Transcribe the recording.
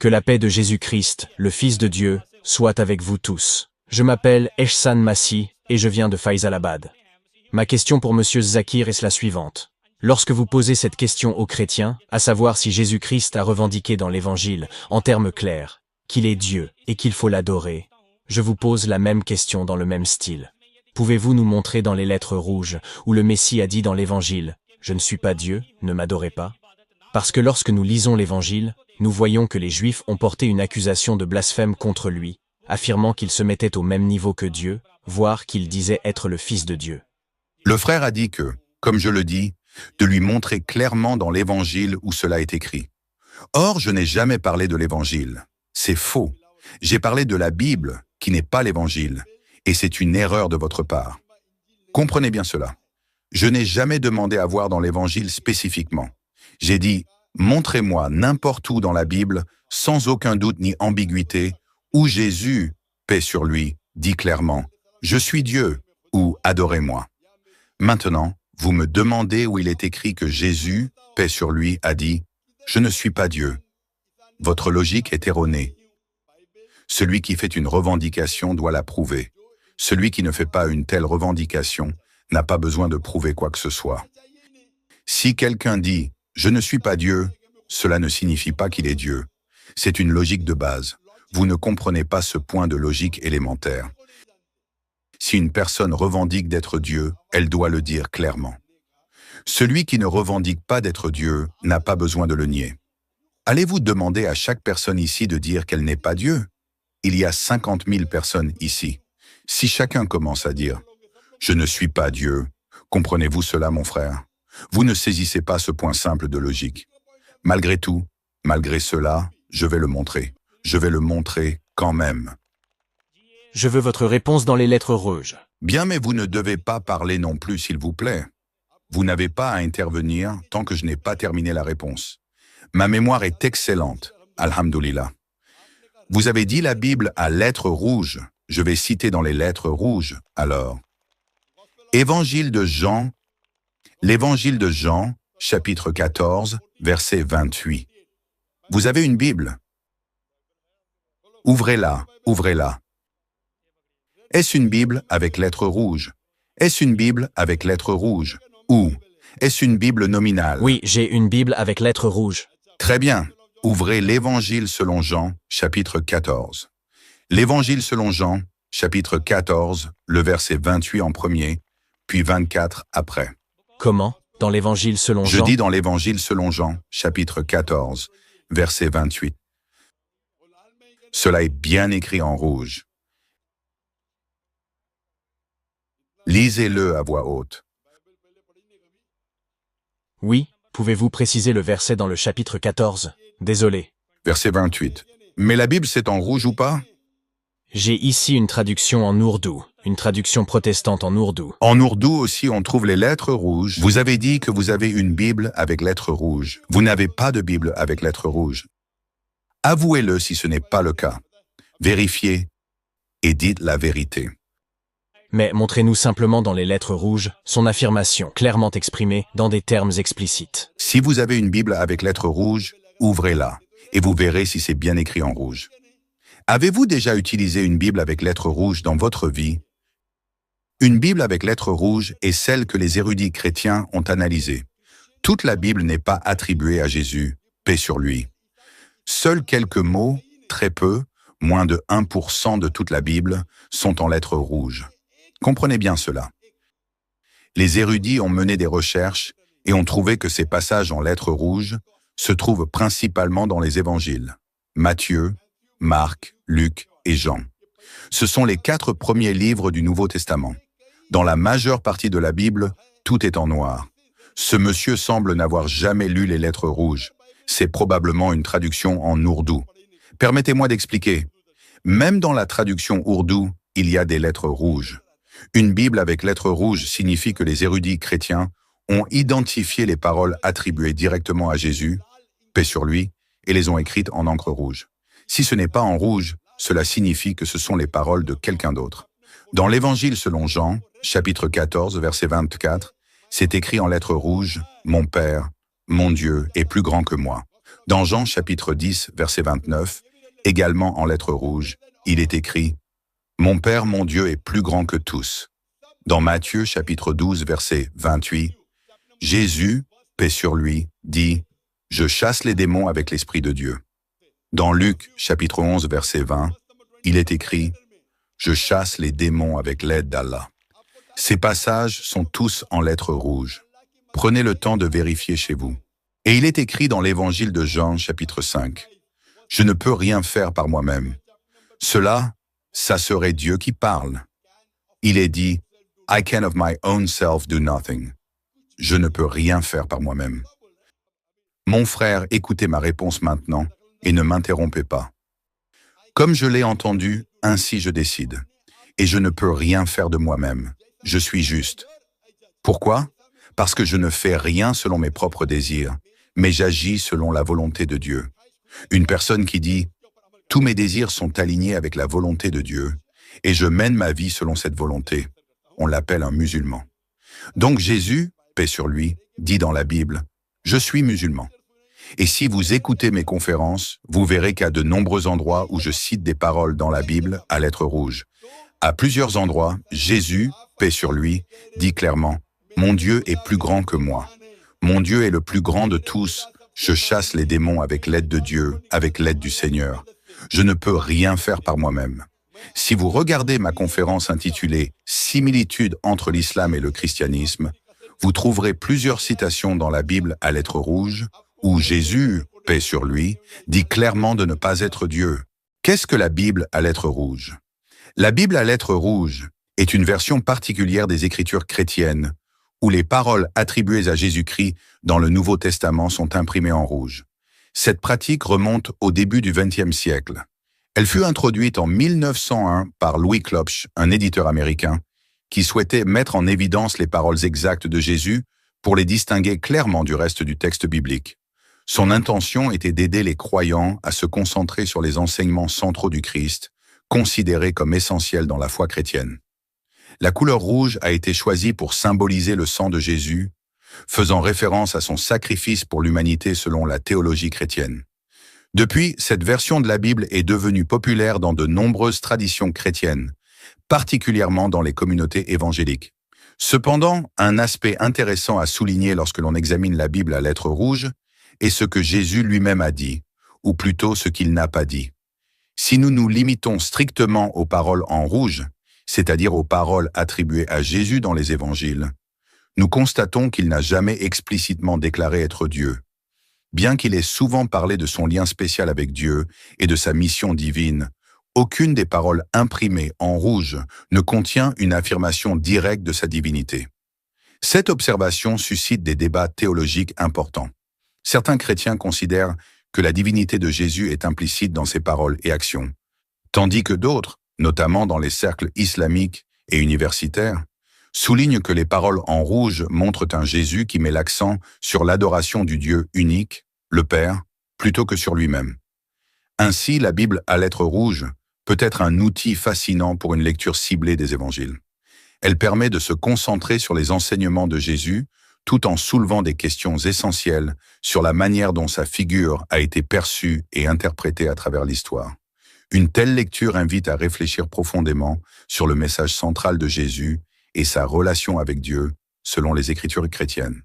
Que la paix de Jésus-Christ, le Fils de Dieu, soit avec vous tous. Je m'appelle Ehsan Massi et je viens de Faisalabad. Ma question pour Monsieur Zakir est la suivante. Lorsque vous posez cette question aux chrétiens, à savoir si Jésus-Christ a revendiqué dans l'Évangile, en termes clairs, qu'il est Dieu et qu'il faut l'adorer, je vous pose la même question dans le même style. Pouvez-vous nous montrer dans les lettres rouges où le Messie a dit dans l'Évangile « Je ne suis pas Dieu, ne m'adorez pas » Parce que lorsque nous lisons l'Évangile, nous voyons que les Juifs ont porté une accusation de blasphème contre lui, affirmant qu'il se mettait au même niveau que Dieu, voire qu'il disait être le Fils de Dieu. Le frère a dit que, comme je le dis, de lui montrer clairement dans l'Évangile où cela est écrit. Or, je n'ai jamais parlé de l'Évangile. C'est faux. J'ai parlé de la Bible, qui n'est pas l'Évangile, et c'est une erreur de votre part. Comprenez bien cela. Je n'ai jamais demandé à voir dans l'Évangile spécifiquement. J'ai dit, montrez-moi n'importe où dans la Bible, sans aucun doute ni ambiguïté, où Jésus, paix sur lui, dit clairement, « Je suis Dieu » ou « Adorez-moi ». Maintenant, vous me demandez où il est écrit que Jésus, paix sur lui, a dit « Je ne suis pas Dieu ». Votre logique est erronée. Celui qui fait une revendication doit la prouver. Celui qui ne fait pas une telle revendication n'a pas besoin de prouver quoi que ce soit. Si quelqu'un dit « Je ne suis pas Dieu », cela ne signifie pas qu'il est Dieu. C'est une logique de base. Vous ne comprenez pas ce point de logique élémentaire. Si une personne revendique d'être Dieu, elle doit le dire clairement. Celui qui ne revendique pas d'être Dieu n'a pas besoin de le nier. Allez-vous demander à chaque personne ici de dire qu'elle n'est pas Dieu? Il y a 50 000 personnes ici. Si chacun commence à dire « Je ne suis pas Dieu », comprenez-vous cela, mon frère? Vous ne saisissez pas ce point simple de logique. Malgré tout, malgré cela, je vais le montrer. Je vais le montrer quand même. Je veux votre réponse dans les lettres rouges. Bien, mais vous ne devez pas parler non plus, s'il vous plaît. Vous n'avez pas à intervenir tant que je n'ai pas terminé la réponse. Ma mémoire est excellente, alhamdoulilah. Vous avez dit la Bible à lettres rouges. Je vais citer dans les lettres rouges, alors. Évangile de Jean, l'Évangile de Jean, chapitre 14, verset 28. Vous avez une Bible? Ouvrez-la, ouvrez-la. Est-ce une Bible avec lettres rouges? Est-ce une Bible avec lettres rouges? Ou est-ce une Bible nominale? Oui, j'ai une Bible avec lettres rouges. Très bien. Ouvrez l'Évangile selon Jean, chapitre 14. L'Évangile selon Jean, chapitre 14, le verset 28 en premier, puis 24 après. Comment? Dans l'Évangile selon Jean? Je dis dans l'Évangile selon Jean, chapitre 14, verset 28. Cela est bien écrit en rouge. Lisez-le à voix haute. Oui, pouvez-vous préciser le verset dans le chapitre 14? Désolé. Verset 28. Mais la Bible, c'est en rouge ou pas? J'ai ici une traduction en ourdou, une traduction protestante en ourdou. En ourdou aussi, on trouve les lettres rouges. Vous avez dit que vous avez une Bible avec lettres rouges. Vous n'avez pas de Bible avec lettres rouges. Avouez-le si ce n'est pas le cas. Vérifiez et dites la vérité. Mais montrez-nous simplement dans les lettres rouges son affirmation clairement exprimée dans des termes explicites. Si vous avez une Bible avec lettres rouges, ouvrez-la et vous verrez si c'est bien écrit en rouge. Avez-vous déjà utilisé une Bible avec lettres rouges dans votre vie? Une Bible avec lettres rouges est celle que les érudits chrétiens ont analysée. Toute la Bible n'est pas attribuée à Jésus, paix sur lui. Seuls quelques mots, très peu, moins de 1% de toute la Bible, sont en lettres rouges. Comprenez bien cela. Les érudits ont mené des recherches et ont trouvé que ces passages en lettres rouges se trouvent principalement dans les évangiles. Matthieu, Marc, Luc et Jean. Ce sont les 4 premiers livres du Nouveau Testament. Dans la majeure partie de la Bible, tout est en noir. Ce monsieur semble n'avoir jamais lu les lettres rouges. C'est probablement une traduction en ourdou. Permettez-moi d'expliquer. Même dans la traduction ourdou, il y a des lettres rouges. Une Bible avec lettres rouges signifie que les érudits chrétiens ont identifié les paroles attribuées directement à Jésus, paix sur lui, et les ont écrites en encre rouge. Si ce n'est pas en rouge, cela signifie que ce sont les paroles de quelqu'un d'autre. Dans l'Évangile selon Jean, chapitre 14, verset 24, c'est écrit en lettres rouges « Mon Père, mon Dieu, est plus grand que moi ». Dans Jean chapitre 10, verset 29, également en lettres rouges, il est écrit « Mon Père, mon Dieu est plus grand que tous ». Dans Matthieu chapitre 12, verset 28, Jésus, paix sur lui, dit « Je chasse les démons avec l'Esprit de Dieu ». Dans Luc chapitre 11, verset 20, il est écrit « Je chasse les démons avec l'aide d'Allah ». Ces passages sont tous en lettres rouges. Prenez le temps de vérifier chez vous. Et il est écrit dans l'évangile de Jean, chapitre 5. « Je ne peux rien faire par moi-même. » Cela, ça serait Dieu qui parle. Il est dit « I can of my own self do nothing. » Je ne peux rien faire par moi-même. Mon frère, écoutez ma réponse maintenant et ne m'interrompez pas. Comme je l'ai entendu, ainsi je décide. Et je ne peux rien faire de moi-même. Je suis juste. Pourquoi? Parce que je ne fais rien selon mes propres désirs, mais j'agis selon la volonté de Dieu. Une personne qui dit « Tous mes désirs sont alignés avec la volonté de Dieu, et je mène ma vie selon cette volonté », on l'appelle un musulman. Donc Jésus, paix sur lui, dit dans la Bible « Je suis musulman ». Et si vous écoutez mes conférences, vous verrez qu'à de nombreux endroits où je cite des paroles dans la Bible à lettres rouges. À plusieurs endroits, Jésus, paix sur lui, dit clairement « Mon Dieu est plus grand que moi. Mon Dieu est le plus grand de tous. Je chasse les démons avec l'aide de Dieu, avec l'aide du Seigneur. Je ne peux rien faire par moi-même. » Si vous regardez ma conférence intitulée « Similitudes entre l'islam et le christianisme », vous trouverez plusieurs citations dans la Bible à lettres rouges où Jésus, paix sur lui, dit clairement de ne pas être Dieu. Qu'est-ce que la Bible à lettres rouges? La Bible à lettres rouges est une version particulière des Écritures chrétiennes où les paroles attribuées à Jésus-Christ dans le Nouveau Testament sont imprimées en rouge. Cette pratique remonte au début du XXe siècle. Elle fut introduite en 1901 par Louis Klopsch, un éditeur américain, qui souhaitait mettre en évidence les paroles exactes de Jésus pour les distinguer clairement du reste du texte biblique. Son intention était d'aider les croyants à se concentrer sur les enseignements centraux du Christ, considérés comme essentiels dans la foi chrétienne. La couleur rouge a été choisie pour symboliser le sang de Jésus, faisant référence à son sacrifice pour l'humanité selon la théologie chrétienne. Depuis, cette version de la Bible est devenue populaire dans de nombreuses traditions chrétiennes, particulièrement dans les communautés évangéliques. Cependant, un aspect intéressant à souligner lorsque l'on examine la Bible à lettres rouges est ce que Jésus lui-même a dit, ou plutôt ce qu'il n'a pas dit. Si nous nous limitons strictement aux paroles en rouge, c'est-à-dire aux paroles attribuées à Jésus dans les évangiles, nous constatons qu'il n'a jamais explicitement déclaré être Dieu. Bien qu'il ait souvent parlé de son lien spécial avec Dieu et de sa mission divine, aucune des paroles imprimées en rouge ne contient une affirmation directe de sa divinité. Cette observation suscite des débats théologiques importants. Certains chrétiens considèrent que la divinité de Jésus est implicite dans ses paroles et actions, tandis que d'autres, notamment dans les cercles islamiques et universitaires, soulignent que les paroles en rouge montrent un Jésus qui met l'accent sur l'adoration du Dieu unique, le Père, plutôt que sur lui-même. Ainsi, la Bible à lettres rouges peut être un outil fascinant pour une lecture ciblée des évangiles. Elle permet de se concentrer sur les enseignements de Jésus tout en soulevant des questions essentielles sur la manière dont sa figure a été perçue et interprétée à travers l'histoire. Une telle lecture invite à réfléchir profondément sur le message central de Jésus et sa relation avec Dieu selon les Écritures chrétiennes.